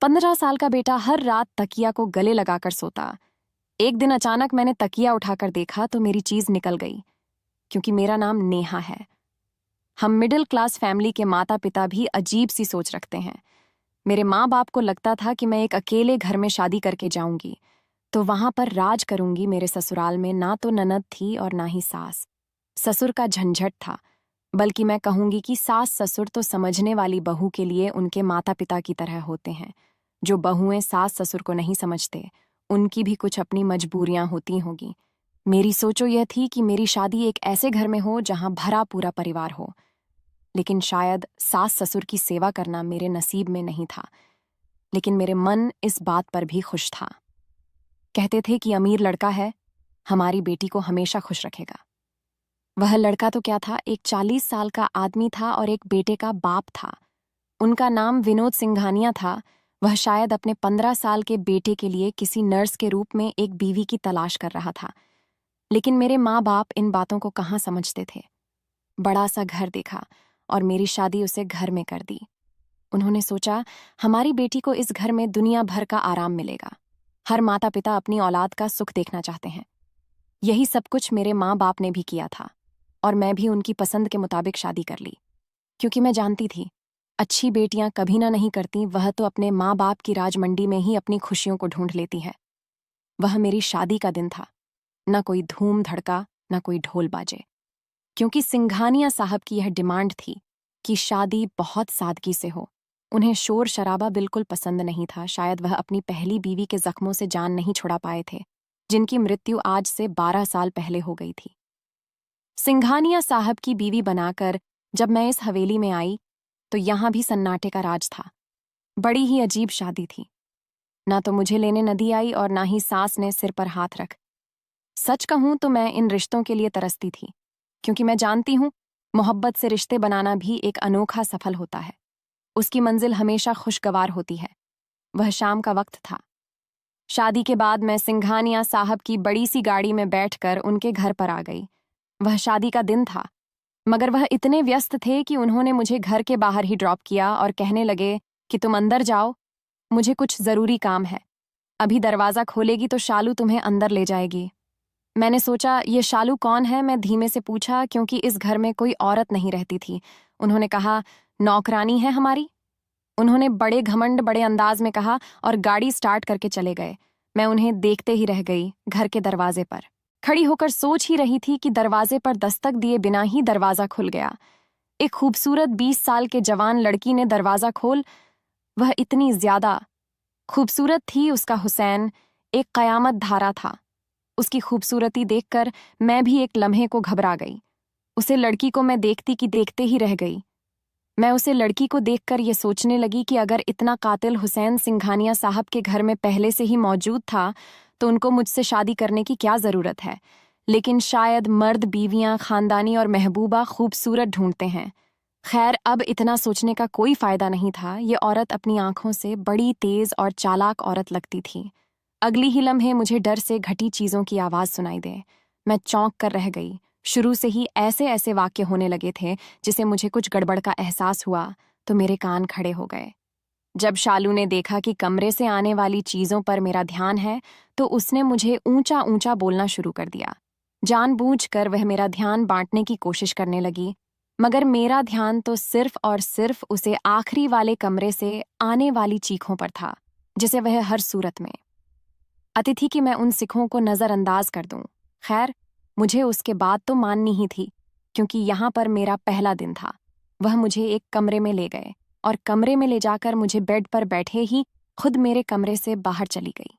15 साल का बेटा हर रात तकिया को गले लगाकर सोता। एक दिन अचानक मैंने तकिया उठाकर देखा तो मेरी चीज निकल गई, क्योंकि मेरा नाम नेहा है। हम मिडिल क्लास फैमिली के माता पिता भी अजीब सी सोच रखते हैं। मेरे माँ बाप को लगता था कि मैं एक अकेले घर में शादी करके जाऊंगी तो वहां पर राज करूंगी। मेरे ससुराल में ना तो ननद थी और ना ही सास। ससुर का झंझट था, बल्कि मैं कहूंगी कि सास ससुर तो समझने वाली बहू के लिए उनके माता पिता की तरह होते हैं। जो बहुएं सास ससुर को नहीं समझते, उनकी भी कुछ अपनी मजबूरियां होती होंगी। मेरी सोचो यह थी कि मेरी शादी एक ऐसे घर में हो जहां भरा पूरा परिवार हो। लेकिन शायद सास ससुर की सेवा करना मेरे नसीब में नहीं था। लेकिन मेरे मन इस बात पर भी खुश था। कहते थे कि अमीर लड़का है, हमारी बेटी को हमेशा खुश रखेगा। वह लड़का तो क्या था, एक 40 साल का आदमी था और एक बेटे का बाप था। उनका नाम विनोद सिंघानिया था। वह शायद अपने 15 साल के बेटे के लिए किसी नर्स के रूप में एक बीवी की तलाश कर रहा था। लेकिन मेरे माँ बाप इन बातों को कहाँ समझते थे। बड़ा सा घर देखा और मेरी शादी उसे घर में कर दी। उन्होंने सोचा, हमारी बेटी को इस घर में दुनिया भर का आराम मिलेगा। हर माता पिता अपनी औलाद का सुख देखना चाहते हैं। यही सब कुछ मेरे माँ बाप ने भी किया था और मैं भी उनकी पसंद के मुताबिक शादी कर ली, क्योंकि मैं जानती थी अच्छी बेटियां कभी ना नहीं करती, वह तो अपने माँ बाप की राजमंडी में ही अपनी खुशियों को ढूंढ लेती है। वह मेरी शादी का दिन था। न कोई धूम धड़का, न कोई ढोल बाजे, क्योंकि सिंघानिया साहब की यह डिमांड थी कि शादी बहुत सादगी से हो। उन्हें शोर शराबा बिल्कुल पसंद नहीं था। शायद वह अपनी पहली बीवी के जख्मों से जान नहीं छुड़ा पाए थे, जिनकी मृत्यु आज से 12 साल पहले हो गई थी। सिंघानिया साहब की बीवी बनाकर जब मैं इस हवेली में आई तो यहां भी सन्नाटे का राज था। बड़ी ही अजीब शादी थी। ना तो मुझे लेने नदी आई और ना ही सास ने सिर पर हाथ रख। सच कहूं तो मैं इन रिश्तों के लिए तरसती थी, क्योंकि मैं जानती हूं मोहब्बत से रिश्ते बनाना भी एक अनोखा सफल होता है। उसकी मंजिल हमेशा खुशगवार होती है। वह शाम का वक्त था। शादी के बाद मैं सिंघानिया साहब की बड़ी सी गाड़ी में बैठकर उनके घर पर आ गई। वह शादी का दिन था, मगर वह इतने व्यस्त थे कि उन्होंने मुझे घर के बाहर ही ड्रॉप किया और कहने लगे कि तुम अंदर जाओ, मुझे कुछ जरूरी काम है। अभी दरवाजा खोलेगी तो शालू तुम्हें अंदर ले जाएगी। मैंने सोचा ये शालू कौन है, मैं धीमे से पूछा, क्योंकि इस घर में कोई औरत नहीं रहती थी। उन्होंने कहा, नौकरानी है हमारी। उन्होंने बड़े घमंड बड़े अंदाज में कहा और गाड़ी स्टार्ट करके चले गए। मैं उन्हें देखते ही रह गई। घर के दरवाजे पर खड़ी होकर सोच ही रही थी कि दरवाजे पर दस्तक दिए बिना ही दरवाजा खुल गया। एक खूबसूरत 20 साल के जवान लड़की ने दरवाजा खोल। वह इतनी ज्यादा खूबसूरत थी, उसका हुसैन एक कयामत धारा था। उसकी खूबसूरती देखकर मैं भी एक लम्हे को घबरा गई। उसे लड़की को मैं देखती कि देखते ही रह गई। मैं उसे लड़की को देखकर ये सोचने लगी कि अगर इतना कातिल हुसैन सिंघानिया साहब के घर में पहले से ही मौजूद था तो उनको मुझसे शादी करने की क्या जरूरत है। लेकिन शायद मर्द बीवियां खानदानी और महबूबा खूबसूरत ढूंढते हैं। खैर, अब इतना सोचने का कोई फायदा नहीं था। ये औरत अपनी आंखों से बड़ी तेज और चालाक औरत लगती थी। अगली ही लम्हे मुझे डर से घटी चीजों की आवाज सुनाई दे। मैं चौंक कर रह गई। शुरू से ही ऐसे ऐसे वाक्य होने लगे थे जिसे मुझे कुछ गड़बड़ का एहसास हुआ तो मेरे कान खड़े हो गए। जब शालू ने देखा कि कमरे से आने वाली चीजों पर मेरा ध्यान है तो उसने मुझे ऊंचा ऊंचा बोलना शुरू कर दिया। जानबूझकर वह मेरा ध्यान बांटने की कोशिश करने लगी, मगर मेरा ध्यान तो सिर्फ और सिर्फ उसे आखिरी वाले कमरे से आने वाली चीखों पर था, जिसे वह हर सूरत में अतिथि की मैं उन सिखों को नजरअंदाज कर दूं। खैर, मुझे उसके बाद तो माननी ही थी, क्योंकि यहाँ पर मेरा पहला दिन था। वह मुझे एक कमरे में ले गए और कमरे में ले जाकर मुझे बेड पर बैठे ही खुद मेरे कमरे से बाहर चली गई।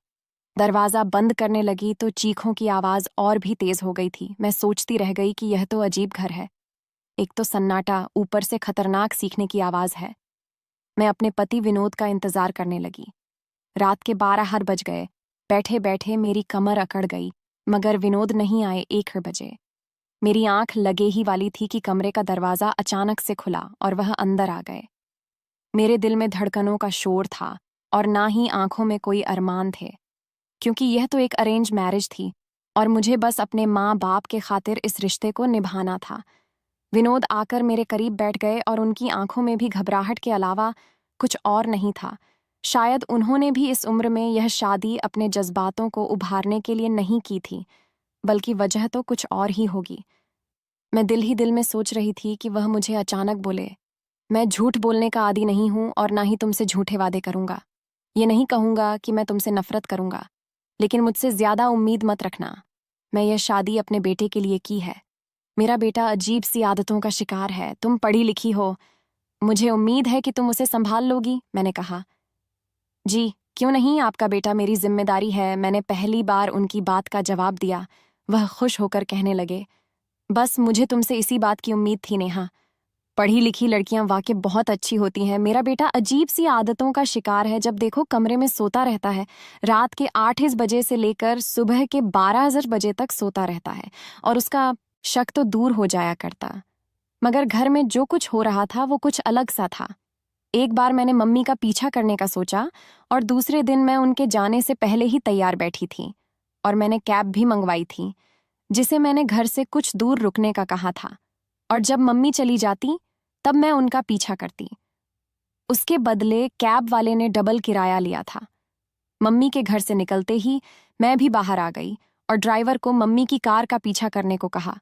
दरवाजा बंद करने लगी तो चीखों की आवाज और भी तेज हो गई थी। मैं सोचती रह गई कि यह तो अजीब घर है। एक तो सन्नाटा, ऊपर से खतरनाक सीखने की आवाज है। मैं अपने पति विनोद का इंतजार करने लगी। रात के 12 हर बज गए। बैठे बैठे मेरी कमर अकड़ गई, मगर विनोद नहीं आए। 1 बजे मेरी आंख लगे ही वाली थी कि कमरे का दरवाजा अचानक से खुला और वह अंदर आ गए। मेरे दिल में धड़कनों का शोर था और ना ही आंखों में कोई अरमान थे, क्योंकि यह तो एक अरेंज मैरिज थी और मुझे बस अपने माँ बाप के खातिर इस रिश्ते को निभाना था। विनोद आकर मेरे करीब बैठ गए और उनकी आंखों में भी घबराहट के अलावा कुछ और नहीं था। शायद उन्होंने भी इस उम्र में यह शादी अपने जज्बातों को उभारने के लिए नहीं की थी, बल्कि वजह तो कुछ और ही होगी। मैं दिल ही दिल में सोच रही थी कि वह मुझे अचानक बोले, मैं झूठ बोलने का आदी नहीं हूं और ना ही तुमसे झूठे वादे करूंगा। ये नहीं कहूंगा कि मैं तुमसे नफरत करूंगा, लेकिन मुझसे ज्यादा उम्मीद मत रखना। मैं यह शादी अपने बेटे के लिए की है। मेरा बेटा अजीब सी आदतों का शिकार है। तुम पढ़ी लिखी हो, मुझे उम्मीद है कि तुम उसे संभाल लोगी, मैंने कहा। जी, क्यों नहीं, आपका बेटा मेरी जिम्मेदारी है, मैंने पहली बार उनकी बात का जवाब दिया। वह खुश होकर कहने लगे, बस मुझे तुमसे इसी बात की उम्मीद थी नेहा। पढ़ी लिखी लड़कियां वाकई बहुत अच्छी होती हैं। मेरा बेटा अजीब सी आदतों का शिकार है। जब देखो कमरे में सोता रहता है। रात के 8 बजे से लेकर सुबह के 12 बजे तक सोता रहता है और उसका शक तो दूर हो जाया करता। मगर घर में जो कुछ हो रहा था वो कुछ अलग सा था। एक बार मैंने मम्मी का पीछा करने का सोचा और दूसरे दिन मैं उनके जाने से पहले ही तैयार बैठी थी और मैंने कैब भी मंगवाई थी, जिसे मैंने घर से कुछ दूर रुकने का कहा था। और जब मम्मी चली जाती तब मैं उनका पीछा करती। उसके बदले कैब वाले ने डबल किराया लिया था। मम्मी के घर से निकलते ही मैं भी बाहर आ गई और ड्राइवर को मम्मी की कार का पीछा करने को कहा।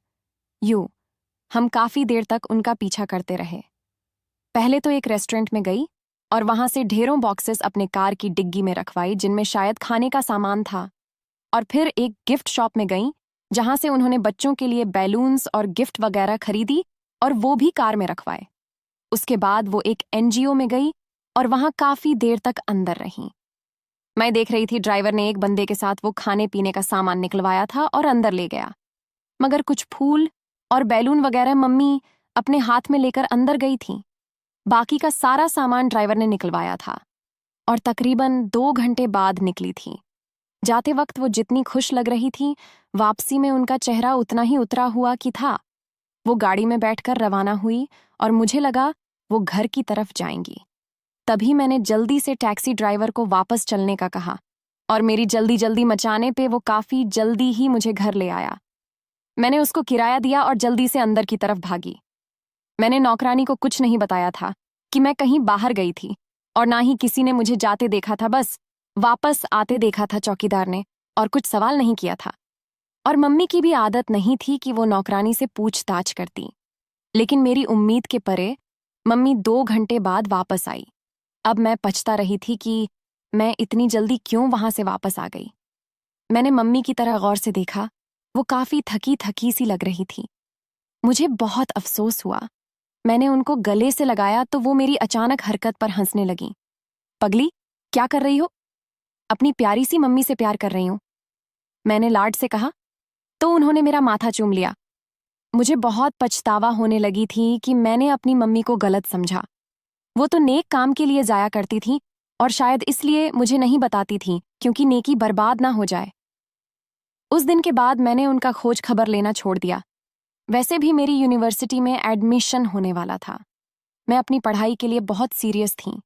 हम काफी देर तक उनका पीछा करते रहे। पहले तो एक रेस्टोरेंट में गई और वहां से ढेरों बॉक्सेस अपने कार की डिग्गी में रखवाई, जिनमें शायद खाने का सामान था। और फिर एक गिफ्ट शॉप में गई, जहां से उन्होंने बच्चों के लिए बैलून्स और गिफ्ट वगैरह खरीदी और वो भी कार में रखवाए। उसके बाद वो एक एनजीओ में गई और वहां काफी देर तक अंदर रही। मैं देख रही थी ड्राइवर ने एक बंदे के साथ वो खाने पीने का सामान निकलवाया था और अंदर ले गया, मगर कुछ फूल और बैलून वगैरह मम्मी अपने हाथ में लेकर अंदर गई थी। बाकी का सारा सामान ड्राइवर ने निकलवाया था और तकरीबन 2 घंटे बाद निकली थी। जाते वक्त वो जितनी खुश लग रही थी, वापसी में उनका चेहरा उतना ही उतरा हुआ कि था। वो गाड़ी में बैठकर रवाना हुई और मुझे लगा वो घर की तरफ जाएंगी। तभी मैंने जल्दी से टैक्सी ड्राइवर को वापस चलने का कहा और मेरी जल्दी जल्दी मचाने पे वो काफी जल्दी ही मुझे घर ले आया। मैंने उसको किराया दिया और जल्दी से अंदर की तरफ भागी। मैंने नौकरानी को कुछ नहीं बताया था कि मैं कहीं बाहर गई थी और ना ही किसी ने मुझे जाते देखा था। बस वापस आते देखा था चौकीदार ने और कुछ सवाल नहीं किया था। और मम्मी की भी आदत नहीं थी कि वो नौकरानी से पूछताछ करती। लेकिन मेरी उम्मीद के परे मम्मी 2 घंटे बाद वापस आई। अब मैं पछता रही थी कि मैं इतनी जल्दी क्यों वहां से वापस आ गई। मैंने मम्मी की तरह गौर से देखा। वो काफी थकी थकी सी लग रही थी। मुझे बहुत अफसोस हुआ। मैंने उनको गले से लगाया तो वो मेरी अचानक हरकत पर हंसने लगी। पगली, क्या कर रही हो? अपनी प्यारी सी मम्मी से प्यार कर रही हूं, मैंने लाड से कहा। तो उन्होंने मेरा माथा चूम लिया। मुझे बहुत पछतावा होने लगी थी कि मैंने अपनी मम्मी को गलत समझा। वो तो नेक काम के लिए जाया करती थी और शायद इसलिए मुझे नहीं बताती थी, क्योंकि नेकी बर्बाद ना हो जाए। उस दिन के बाद मैंने उनका खोज खबर लेना छोड़ दिया। वैसे भी मेरी यूनिवर्सिटी में एडमिशन होने वाला था। मैं अपनी पढ़ाई के लिए बहुत सीरियस थी।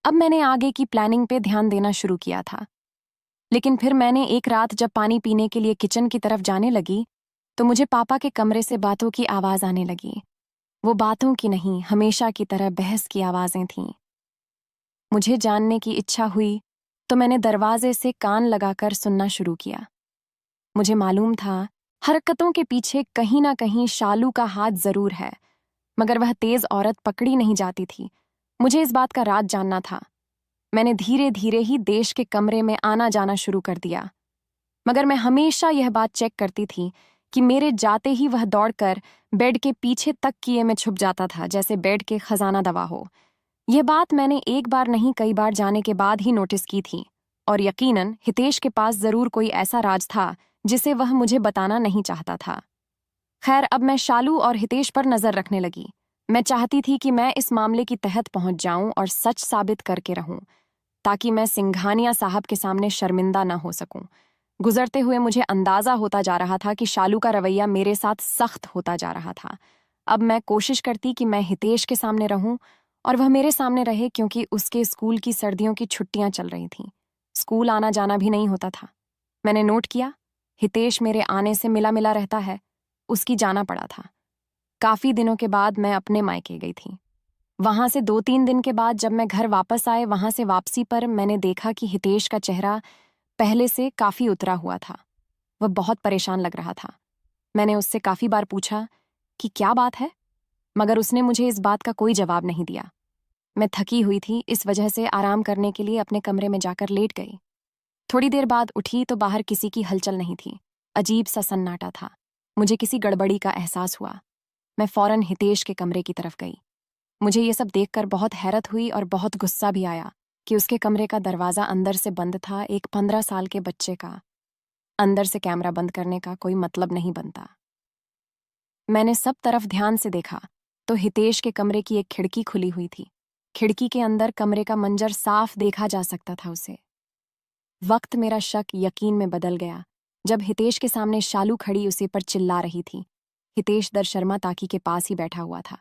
अब मैंने आगे की प्लानिंग पे ध्यान देना शुरू किया था। लेकिन फिर मैंने एक रात जब पानी पीने के लिए किचन की तरफ जाने लगी तो मुझे पापा के कमरे से बातों की आवाज आने लगी। वो बातों की नहीं, हमेशा की तरह बहस की आवाजें थीं। मुझे जानने की इच्छा हुई तो मैंने दरवाजे से कान लगाकर सुनना शुरू किया। मुझे मालूम था हरकतों के पीछे कहीं ना कहीं शालू का हाथ जरूर है, मगर वह तेज औरत पकड़ी नहीं जाती थी। मुझे इस बात का राज जानना था। मैंने धीरे धीरे ही देश के कमरे में आना जाना शुरू कर दिया, मगर मैं हमेशा यह बात चेक करती थी कि मेरे जाते ही वह दौड़कर बेड के पीछे तक किए में छुप जाता था, जैसे बेड के खजाना दवा हो। यह बात मैंने एक बार नहीं कई बार जाने के बाद ही नोटिस की थी और यकीनन हितेश के पास जरूर कोई ऐसा राज था जिसे वह मुझे बताना नहीं चाहता था। खैर, अब मैं शालू और हितेश पर नजर रखने लगी। मैं चाहती थी कि मैं इस मामले की तहत पहुंच जाऊं और सच साबित करके रहूं, ताकि मैं सिंघानिया साहब के सामने शर्मिंदा न हो सकूं। गुजरते हुए मुझे अंदाजा होता जा रहा था कि शालू का रवैया मेरे साथ सख्त होता जा रहा था। अब मैं कोशिश करती कि मैं हितेश के सामने रहूं और वह मेरे सामने रहे, क्योंकि उसके स्कूल की सर्दियों की छुट्टियां चल रही थीं। स्कूल आना जाना भी नहीं होता था। मैंने नोट किया, हितेश मेरे आने से मिला मिला रहता है। उसकी जाना पड़ा था। काफी दिनों के बाद मैं अपने मायके गई थी। वहां से 2-3 दिन के बाद जब मैं घर वापस आए, वहां से वापसी पर मैंने देखा कि हितेश का चेहरा पहले से काफी उतरा हुआ था। वह बहुत परेशान लग रहा था। मैंने उससे काफी बार पूछा कि क्या बात है, मगर उसने मुझे इस बात का कोई जवाब नहीं दिया। मैं थकी हुई थी, इस वजह से आराम करने के लिए अपने कमरे में जाकर लेट गई। थोड़ी देर बाद उठी तो बाहर किसी की हलचल नहीं थी। अजीब सा सन्नाटा था। मुझे किसी गड़बड़ी का एहसास हुआ। मैं फौरन हितेश के कमरे की तरफ गई। मुझे ये सब देखकर बहुत हैरत हुई और बहुत गुस्सा भी आया कि उसके कमरे का दरवाजा अंदर से बंद था। एक 15 साल के बच्चे का अंदर से कैमरा बंद करने का कोई मतलब नहीं बनता। मैंने सब तरफ ध्यान से देखा तो हितेश के कमरे की एक खिड़की खुली हुई थी। खिड़की के अंदर कमरे का मंजर साफ देखा जा सकता था उसे। वक्त मेरा शक यकीन में बदल गया जब हितेश के सामने शालू खड़ी उसे पर चिल्ला रही थी। हितेश दरशर्मा ताकी के पास ही बैठा हुआ था।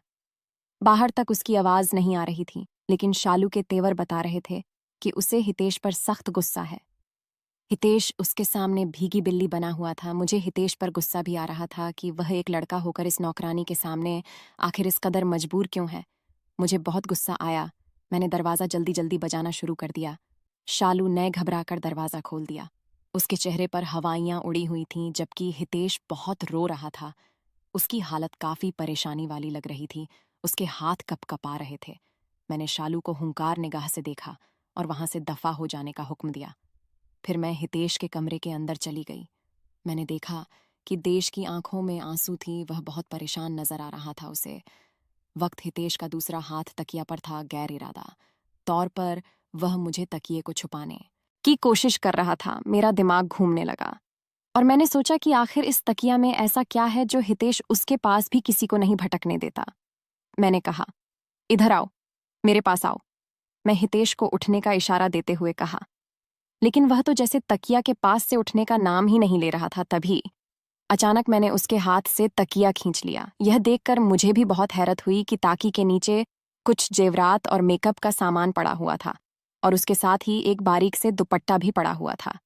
बाहर तक उसकी आवाज नहीं आ रही थी, लेकिन शालू के तेवर बता रहे थे कि उसे हितेश पर सख्त गुस्सा है। हितेश उसके सामने भीगी बिल्ली बना हुआ था। मुझे हितेश पर गुस्सा भी आ रहा था कि वह एक लड़का होकर इस नौकरानी के सामने आखिर इस कदर मजबूर क्यों है। मुझे बहुत गुस्सा आया। मैंने दरवाज़ा जल्दी जल्दी बजाना शुरू कर दिया। शालू ने घबराकर दरवाज़ा खोल दिया। उसके चेहरे पर हवाइयाँ उड़ी हुई थीं, जबकि हितेश बहुत रो रहा था। उसकी हालत काफ़ी परेशानी वाली लग रही थी। उसके हाथ कँपा रहे थे। मैंने शालू को हुंकार निगाह से देखा और वहां से दफा हो जाने का हुक्म दिया। फिर मैं हितेश के कमरे के अंदर चली गई। मैंने देखा कि देश की आंखों में आंसू थी। वह बहुत परेशान नजर आ रहा था उसे। वक्त हितेश का दूसरा हाथ तकिया पर था। गैर इरादा तौर पर वह मुझे तकिए को छुपाने की कोशिश कर रहा था। मेरा दिमाग घूमने लगा और मैंने सोचा कि आखिर इस तकिया में ऐसा क्या है जो हितेश उसके पास भी किसी को नहीं भटकने देता। मैंने कहा, इधर आओ, मेरे पास आओ। मैं हितेश को उठने का इशारा देते हुए कहा, लेकिन वह तो जैसे तकिया के पास से उठने का नाम ही नहीं ले रहा था। तभी अचानक मैंने उसके हाथ से तकिया खींच लिया। यह देखकर मुझे भी बहुत हैरत हुई कि ताकी के नीचे कुछ जेवरात और मेकअप का सामान पड़ा हुआ था और उसके साथ ही एक बारीक से दुपट्टा भी पड़ा हुआ था।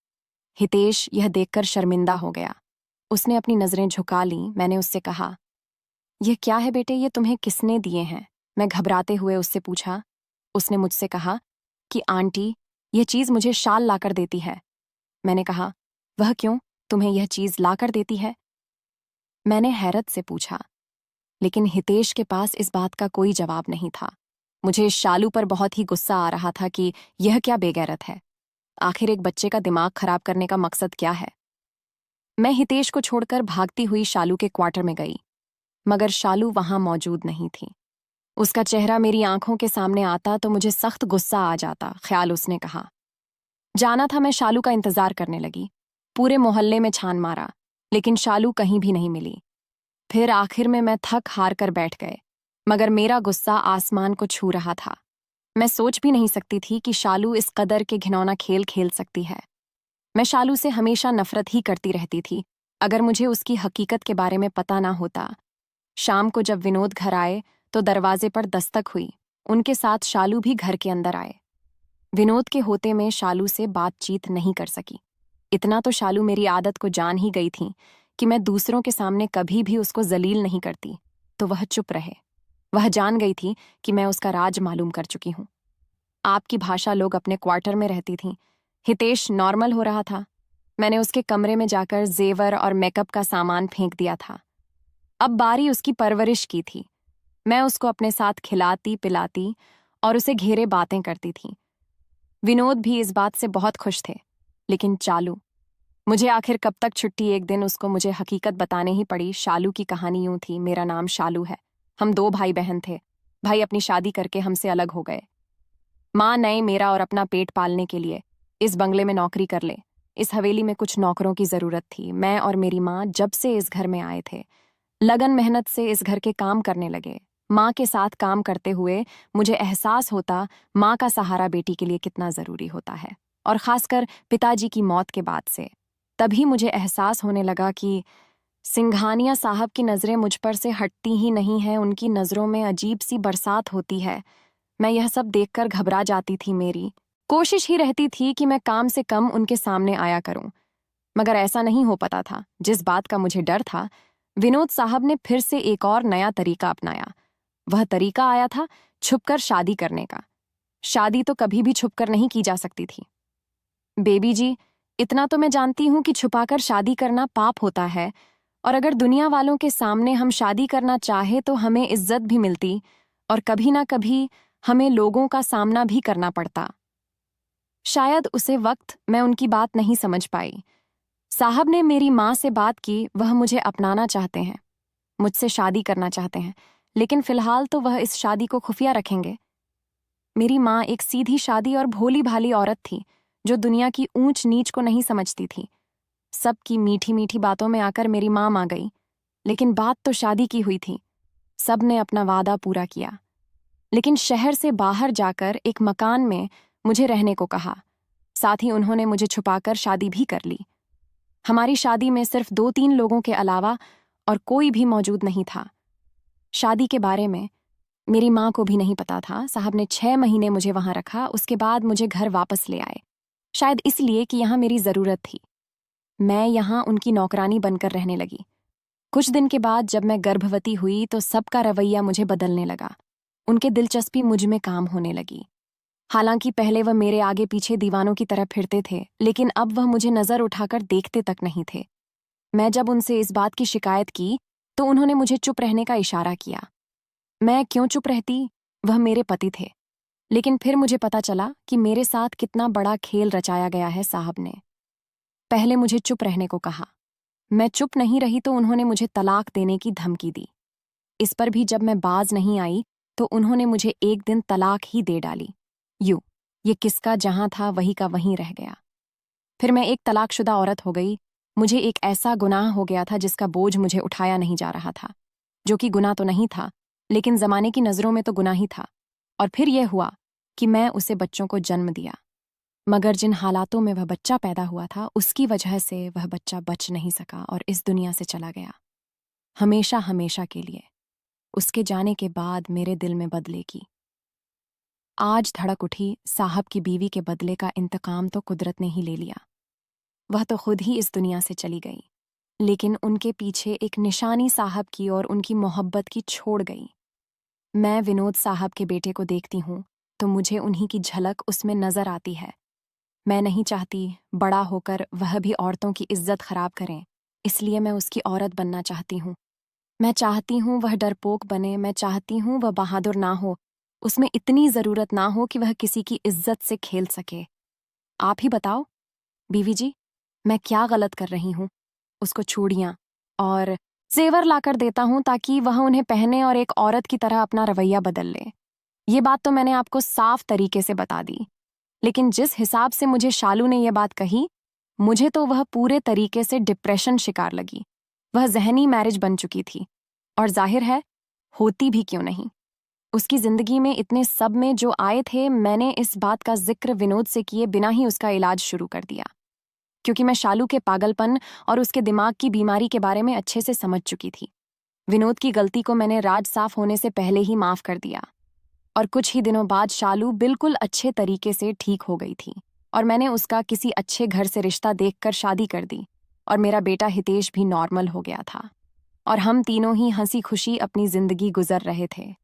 हितेश यह देखकर शर्मिंदा हो गया। उसने अपनी नजरें झुका लीं। मैंने उससे कहा, यह क्या है बेटे, ये तुम्हें किसने दिए हैं? मैं घबराते हुए उससे पूछा। उसने मुझसे कहा कि आंटी, यह चीज मुझे शाल लाकर देती है। मैंने कहा, वह क्यों तुम्हें यह चीज लाकर देती है? मैंने हैरत से पूछा, लेकिन हितेश के पास इस बात का कोई जवाब नहीं था। मुझे इस शालू पर बहुत ही गुस्सा आ रहा था कि यह क्या बेगैरत है। आखिर एक बच्चे का दिमाग खराब करने का मकसद क्या है? मैं हितेश को छोड़कर भागती हुई शालू के क्वार्टर में गई, मगर शालू वहां मौजूद नहीं थी। उसका चेहरा मेरी आंखों के सामने आता तो मुझे सख्त गुस्सा आ जाता। ख्याल उसने कहा जाना था। मैं शालू का इंतजार करने लगी। पूरे मोहल्ले में छान मारा, लेकिन शालू कहीं भी नहीं मिली। फिर आखिर में मैं थक हार कर बैठ गए, मगर मेरा गुस्सा आसमान को छू रहा था। मैं सोच भी नहीं सकती थी कि शालू इस कदर के घिनौना खेल खेल सकती है। मैं शालू से हमेशा नफरत ही करती रहती थी, अगर मुझे उसकी हकीकत के बारे में पता ना होता। शाम को जब विनोद घर आए तो दरवाजे पर दस्तक हुई। उनके साथ शालू भी घर के अंदर आए। विनोद के होते में शालू से बातचीत नहीं कर सकी। इतना तो शालू मेरी आदत को जान ही गई थी कि मैं दूसरों के सामने कभी भी उसको जलील नहीं करती, तो वह चुप रहे। वह जान गई थी कि मैं उसका राज मालूम कर चुकी हूं। आपकी भाषा लोग अपने क्वार्टर में रहती थी। हितेश नॉर्मल हो रहा था। मैंने उसके कमरे में जाकर जेवर और मेकअप का सामान फेंक दिया था। अब बारी उसकी परवरिश की थी। मैं उसको अपने साथ खिलाती पिलाती और उसे घेरे बातें करती थी। विनोद भी इस बात से बहुत खुश थे। लेकिन चालू, मुझे आखिर कब तक छुट्टी? एक दिन उसको मुझे हकीकत बताने ही पड़ी। शालू की कहानी यूं थी, मेरा नाम शालू है। हम 2 भाई बहन थे। भाई अपनी शादी करके हमसे अलग हो गए। माँ नए मेरा और अपना पेट पालने के लिए इस बंगले में नौकरी कर ले। इस हवेली में कुछ नौकरों की जरूरत थी। मैं और मेरी माँ जब से इस घर में आए थे, लगन मेहनत से इस घर के काम करने लगे। माँ के साथ काम करते हुए मुझे एहसास होता माँ का सहारा बेटी के लिए कितना जरूरी होता है, और खासकर पिताजी की मौत के बाद से। तभी मुझे एहसास होने लगा कि सिंघानिया साहब की नजरें मुझ पर से हटती ही नहीं हैं। उनकी नजरों में अजीब सी बरसात होती है। मैं यह सब देखकर घबरा जाती थी। मेरी कोशिश ही रहती थी कि मैं काम से कम उनके सामने आया करूं, मगर ऐसा नहीं हो पाता था। जिस बात का मुझे डर था, विनोद साहब ने फिर से एक और नया तरीका अपनाया। वह तरीका आया था छुपकर शादी करने का। शादी तो कभी भी छुपकर नहीं की जा सकती थी। बेबी जी, इतना तो मैं जानती हूं कि छुपाकर शादी करना पाप होता है, और अगर दुनिया वालों के सामने हम शादी करना चाहे तो हमें इज्जत भी मिलती, और कभी ना कभी हमें लोगों का सामना भी करना पड़ता। शायद उसे वक्त मैं उनकी बात नहीं समझ पाई। साहब ने मेरी माँ से बात की, वह मुझे अपनाना चाहते हैं, मुझसे शादी करना चाहते हैं, लेकिन फिलहाल तो वह इस शादी को खुफिया रखेंगे। मेरी माँ एक सीधी शादी और भोली भाली औरत थी, जो दुनिया की ऊंच नीच को नहीं समझती थी। सबकी मीठी मीठी बातों में आकर मेरी माँ आ गई, लेकिन बात तो शादी की हुई थी। सब ने अपना वादा पूरा किया, लेकिन शहर से बाहर जाकर एक मकान में मुझे रहने को कहा। साथ ही उन्होंने मुझे छुपाकर शादी भी कर ली। हमारी शादी में सिर्फ 2-3 लोगों के अलावा और कोई भी मौजूद नहीं था। शादी के बारे में मेरी माँ को भी नहीं पता था। साहब ने 6 महीने मुझे वहां रखा, उसके बाद मुझे घर वापस ले आए, शायद इसलिए कि यहाँ मेरी जरूरत थी। मैं यहाँ उनकी नौकरानी बनकर रहने लगी। कुछ दिन के बाद जब मैं गर्भवती हुई तो सबका रवैया मुझे बदलने लगा। उनके दिलचस्पी मुझ में काम होने लगी। हालांकि पहले वह मेरे आगे पीछे दीवानों की तरह फिरते थे, लेकिन अब वह मुझे नजर उठाकर देखते तक नहीं थे। मैं जब उनसे इस बात की शिकायत की तो उन्होंने मुझे चुप रहने का इशारा किया। मैं क्यों चुप रहती? वह मेरे पति थे। लेकिन फिर मुझे पता चला कि मेरे साथ कितना बड़ा खेल रचाया गया है साहब ने। पहले मुझे चुप रहने को कहा। मैं चुप नहीं रही तो उन्होंने मुझे तलाक देने की धमकी दी। इस पर भी जब मैं बाज नहीं आई तो उन्होंने मुझे एक दिन तलाक ही दे डाली। यूं, ये किसका जहां था वही का वहीं रह गया। फिर मैं एक तलाकशुदा औरत हो गई। मुझे एक ऐसा गुनाह हो गया था जिसका बोझ मुझे उठाया नहीं जा रहा था, जो कि गुनाह तो नहीं था, लेकिन जमाने की नजरों में तो गुनाह ही था। और फिर यह हुआ कि मैं उसे बच्चों को जन्म दिया, मगर जिन हालातों में वह बच्चा पैदा हुआ था उसकी वजह से वह बच्चा बच नहीं सका और इस दुनिया से चला गया, हमेशा हमेशा के लिए। उसके जाने के बाद मेरे दिल में बदले की आज धड़क उठी। साहब की बीवी के बदले का इंतकाम तो कुदरत ने ही ले लिया। वह तो खुद ही इस दुनिया से चली गई, लेकिन उनके पीछे एक निशानी साहब की और उनकी मोहब्बत की छोड़ गई। मैं विनोद साहब के बेटे को देखती हूँ तो मुझे उन्हीं की झलक उसमें नजर आती है। मैं नहीं चाहती बड़ा होकर वह भी औरतों की इज्जत खराब करें, इसलिए मैं उसकी औरत बनना चाहती हूँ। मैं चाहती हूँ वह डरपोक बने, मैं चाहती हूँ वह बहादुर ना हो, उसमें इतनी जरूरत ना हो कि वह किसी की इज्जत से खेल सके। आप ही बताओ बीवी जी, मैं क्या गलत कर रही हूँ? उसको चूड़ियां और जेवर लाकर देता हूं ताकि वह उन्हें पहने और एक औरत की तरह अपना रवैया बदल ले। ये बात तो मैंने आपको साफ तरीके से बता दी, लेकिन जिस हिसाब से मुझे शालू ने यह बात कही, मुझे तो वह पूरे तरीके से डिप्रेशन शिकार लगी। वह जहनी मैरिज बन चुकी थी, और जाहिर है होती भी क्यों नहीं। उसकी जिंदगी में इतने सब में जो आए थे, मैंने इस बात का जिक्र विनोद से किए बिना ही उसका इलाज शुरू कर दिया, क्योंकि मैं शालू के पागलपन और उसके दिमाग की बीमारी के बारे में अच्छे से समझ चुकी थी। विनोद की गलती को मैंने राज साफ होने से पहले ही माफ कर दिया, और कुछ ही दिनों बाद शालू बिल्कुल अच्छे तरीके से ठीक हो गई थी, और मैंने उसका किसी अच्छे घर से रिश्ता देखकर शादी कर दी, और मेरा बेटा हितेश भी नॉर्मल हो गया था, और हम तीनों ही हंसी खुशी अपनी जिंदगी गुजर रहे थे।